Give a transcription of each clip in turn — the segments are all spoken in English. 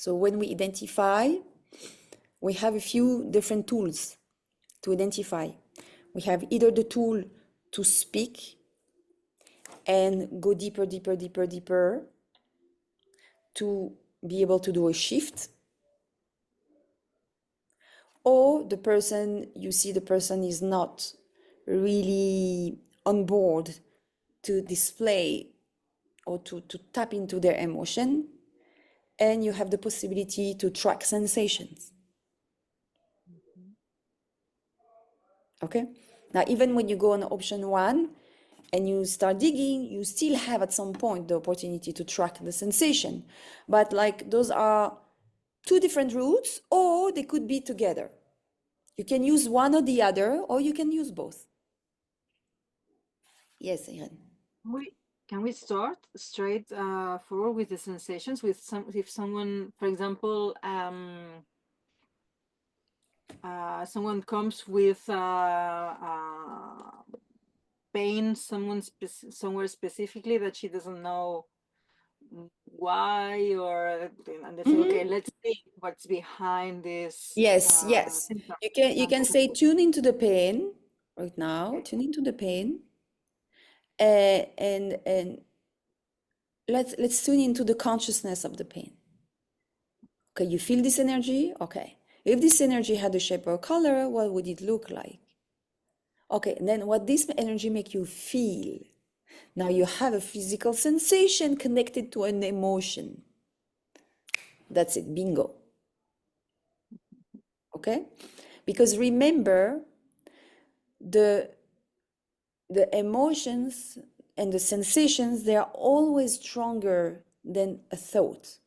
So when we identify, we have a few different tools to identify. We have either the tool to speak and go deeper, deeper, deeper, deeper to be able to do a shift. Or the person, you see the person is not really on board to display or to tap into their emotion, and you have the possibility to track sensations. Okay? Now, even when you go on option 1 and you start digging, you still have at some point the opportunity to track the sensation. But like those are two different routes, or they could be together. You can use one or the other, or you can use both. Yes, Irene. Can we start straight forward with the sensations? If someone, for example, someone comes with pain, somewhere specifically that she doesn't know why, and they say, okay, let's see what's behind this. Yes. You can say tune into the pain right now. Tune into the pain, and let's tune into the consciousness of the pain. Okay, you feel this energy. Okay, if this energy had a shape or color, what would it look like? Okay, and then what this energy make you feel? Now you have a physical sensation connected to an emotion. That's it, bingo. Okay, because remember, the emotions and the sensations, they are always stronger than a thought,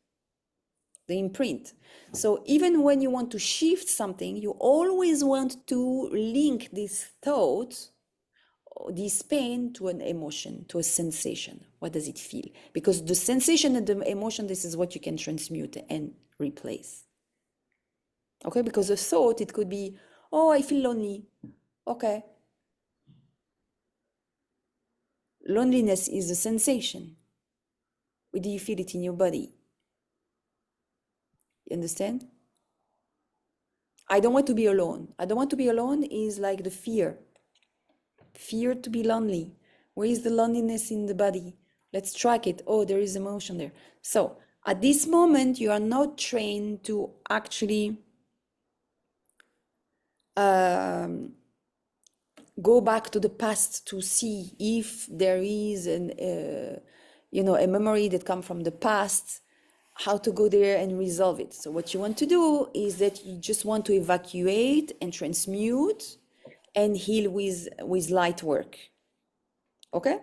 the imprint. So even when you want to shift something, you always want to link this thought, this pain, to an emotion, to a sensation. What does it feel? Because the sensation and the emotion, this is what you can transmute and replace. Okay, because a thought, it could be, oh, I feel lonely. Okay. Loneliness is a sensation. Where do you feel it in your body? You understand? I don't want to be alone. I don't want to be alone is like the fear. Fear to be lonely. Where is the loneliness in the body? Let's track it. Oh, there is emotion there. So at this moment, you are not trained to actually go back to the past to see if there is a memory that comes from the past, how to go there and resolve it. So what you want to do is that you just want to evacuate and transmute and heal with light work. Okay?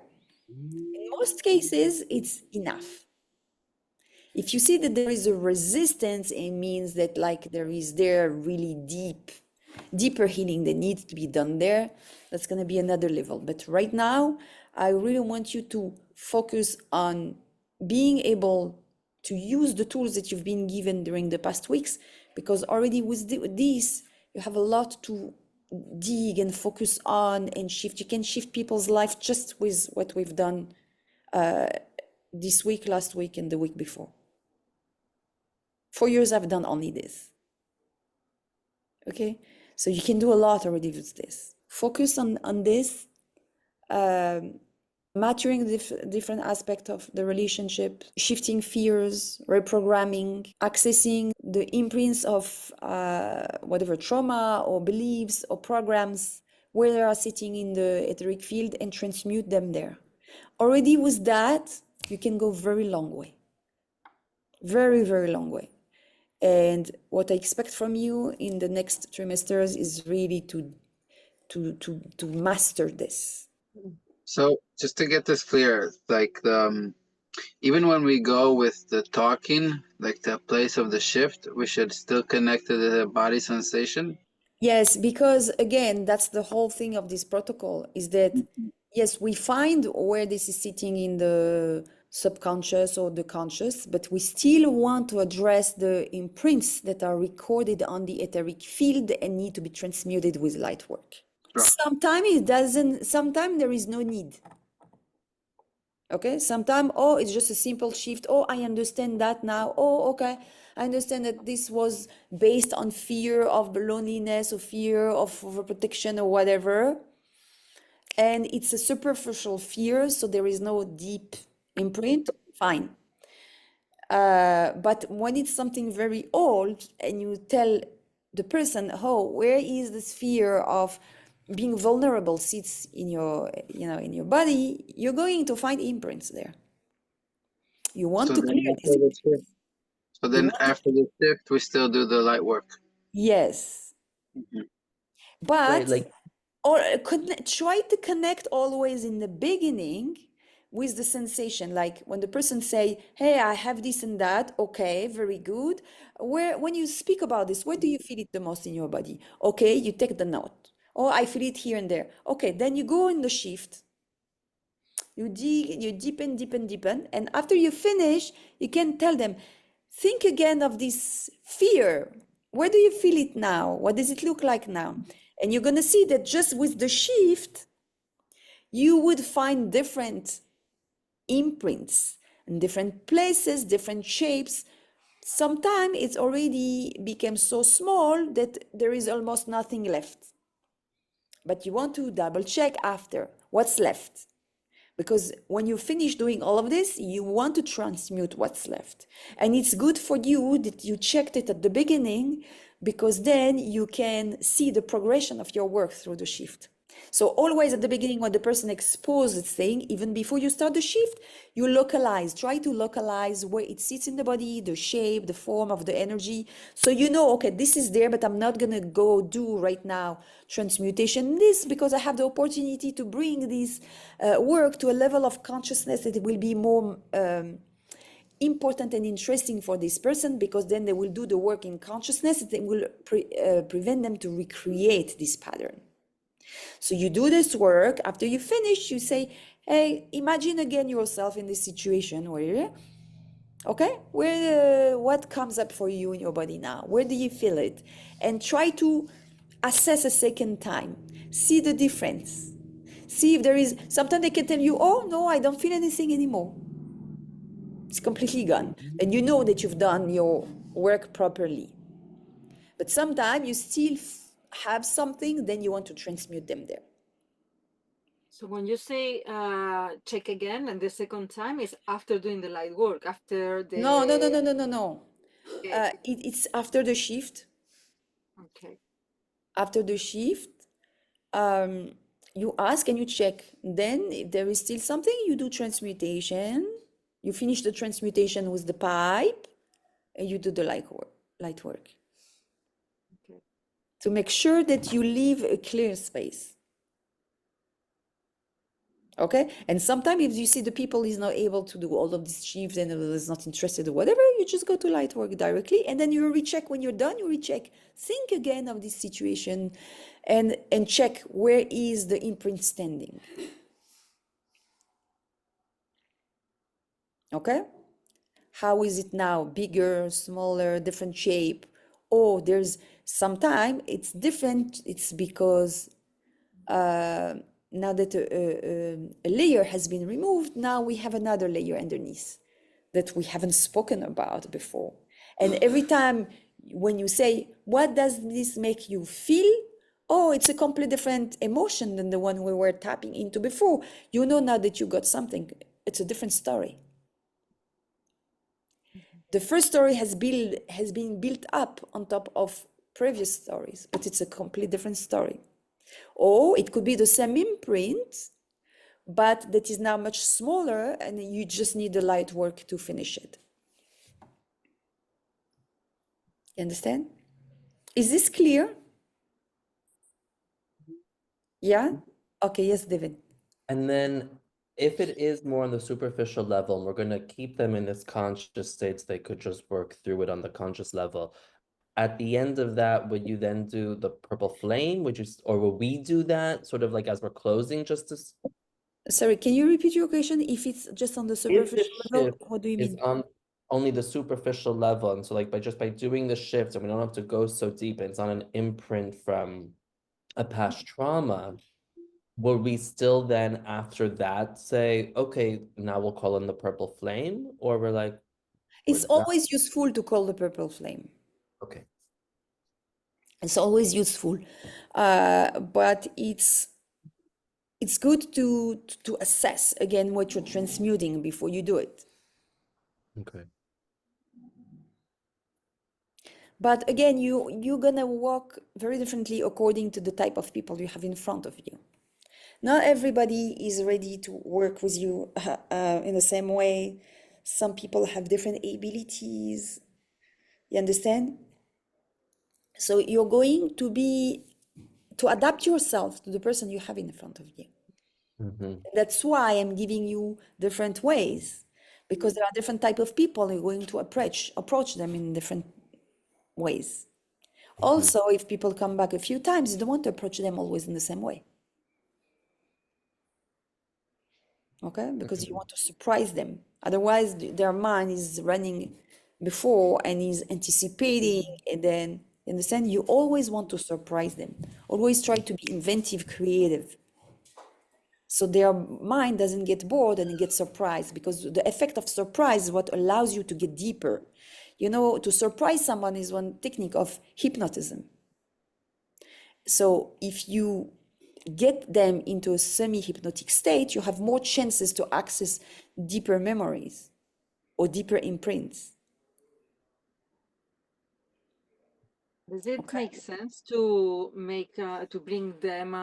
In most cases, it's enough. If you see that there is a resistance, it means that like there really deeper healing that needs to be done there. That's going to be another level. But right now, I really want you to focus on being able to use the tools that you've been given during the past weeks, because already with this, you have a lot to dig and focus on and shift. You can shift people's life just with what we've done this week, last week, and the week before. 4 years I've done only this. Okay, so you can do a lot already with this. Focus on this, maturing different aspects of the relationship, shifting fears, reprogramming, accessing the imprints of whatever trauma or beliefs or programs where they are sitting in the etheric field and transmute them there. Already with that, you can go very long way. Very, very long way. And what I expect from you in the next trimesters is really to master this. So just to get this clear, like even when we go with the talking, like the place of the shift, we should still connect to the body sensation. Yes, because again, that's the whole thing of this protocol is that, yes, we find where this is sitting in the subconscious or the conscious, but we still want to address the imprints that are recorded on the etheric field and need to be transmuted with light work. Sure. Sometimes it doesn't, sometimes there is no need. Okay, sometimes, oh, it's just a simple shift. Oh, I understand that now. Oh, okay. I understand that this was based on fear of loneliness or fear of overprotection or whatever. And it's a superficial fear, so there is no deep imprint. Fine. But when it's something very old and you tell the person, oh, where is this fear of being vulnerable sits in your, in your body, you're going to find imprints there. You want So to then clear after this. the shift, so You then want to, after the shift, we still do the light work. yes, Mhm. but like or try to connect always in the beginning with the sensation, like when the person say, hey, I have this and that, okay, very good. When you speak about this, where do you feel it the most in your body? Okay, you take the note. Oh, I feel it here and there. Okay, then you go in the shift, you dig, you deepen, and after you finish, you can tell them, think again of this fear. Where do you feel it now? What does it look like now? And you're going to see that just with the shift, you would find different imprints in different places, different shapes. Sometimes it's already became so small that there is almost nothing left. But you want to double check after what's left. Because when you finish doing all of this, you want to transmute what's left. And it's good for you that you checked it at the beginning, because then you can see the progression of your work through the shift. So always at the beginning, when the person exposes thing, even before you start the shift, you localize, try to localize where it sits in the body, the shape, the form of the energy. So you know, okay, this is there, but I'm not gonna go do right now transmutation this, because I have the opportunity to bring this work to a level of consciousness that it will be more important and interesting for this person, because then they will do the work in consciousness. It will prevent them to recreate this pattern. So you do this work. After you finish, you say, hey, imagine again yourself in this situation where, okay, what comes up for you in your body now? Where do you feel it? And try to assess a second time. See the difference. See if there is, sometimes they can tell you, oh, no, I don't feel anything anymore. It's completely gone. And you know that you've done your work properly. But sometimes you still have something, then you want to transmute them there. So when you say check again, and the second time is after doing the light work, after the No. Okay. It's after the shift. Okay. After the shift, you ask and you check. Then, if there is still something, you do transmutation. You finish the transmutation with the pipe, and you do the light work Okay. to make sure that you leave a clear space. Okay, and sometimes if you see the people is not able to do all of these shifts and is not interested or whatever, you just go to light work directly, and then you recheck when you're done. You recheck, think again of this situation, and check where is the imprint standing. Okay, how is it now? Bigger, smaller, different shape? Oh, there's sometimes it's different. It's because now that a layer has been removed, now we have another layer underneath that we haven't spoken about before. And every time when you say, what does this make you feel? Oh, it's a completely different emotion than the one we were tapping into before. You know now that you got something. It's a different story. The first story has been built up on top of previous stories, but it's a completely different story. Or it could be the same imprint, but that is now much smaller, and you just need the light work to finish it. You understand? Is this clear? Yeah? Okay, yes, David. And then if it is more on the superficial level, and we're going to keep them in this conscious state so they could just work through it on the conscious level. At the end of that, would you then do the purple flame? Or will we do that sort of like as we're closing just to? Sorry, can you repeat your question? If it's just on the If superficial the level, shift what do you is mean? on only the superficial level, and so like by doing the shift, and we don't have to go so deep, and it's on an imprint from a past trauma, will we still then after that say, okay, now we'll call in the purple flame? Or we're like, It's that? always useful to call the purple flame. Okay. It's always useful, but it's good to assess again what you're transmuting before you do it. Okay. But again, you're gonna walk very differently according to the type of people you have in front of you. Not everybody is ready to work with you in the same way. Some people have different abilities. You understand? So you're going to adapt yourself to the person you have in front of you. Mm-hmm. That's why I'm giving you different ways, because there are different type of people. You're going to approach them in different ways. Also, if people come back a few times, you don't want to approach them always in the same way. Okay? Because you want to surprise them. Otherwise, their mind is running before and is anticipating, and then, you understand? You always want to surprise them. Always try to be inventive, creative. So their mind doesn't get bored and get surprised, because the effect of surprise is what allows you to get deeper. You know, to surprise someone is one technique of hypnotism. So if you get them into a semi-hypnotic state, you have more chances to access deeper memories or deeper imprints. Does it make sense to bring them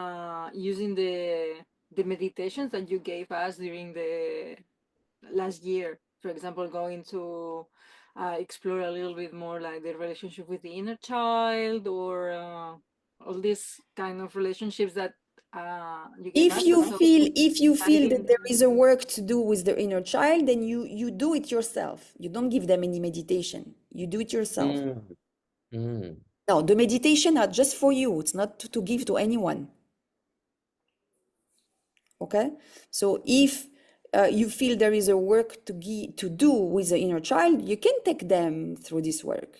using the meditations that you gave us during the last year? For example, going to explore a little bit more like the relationship with the inner child, or all these kind of relationships that you gave us. If you feel that there is a work to do with the inner child, then you do it yourself. You don't give them any meditation. You do it yourself. No, the meditation are just for you. It's not to give to anyone. Okay? So if you feel there is a work to do with the inner child, you can take them through this work.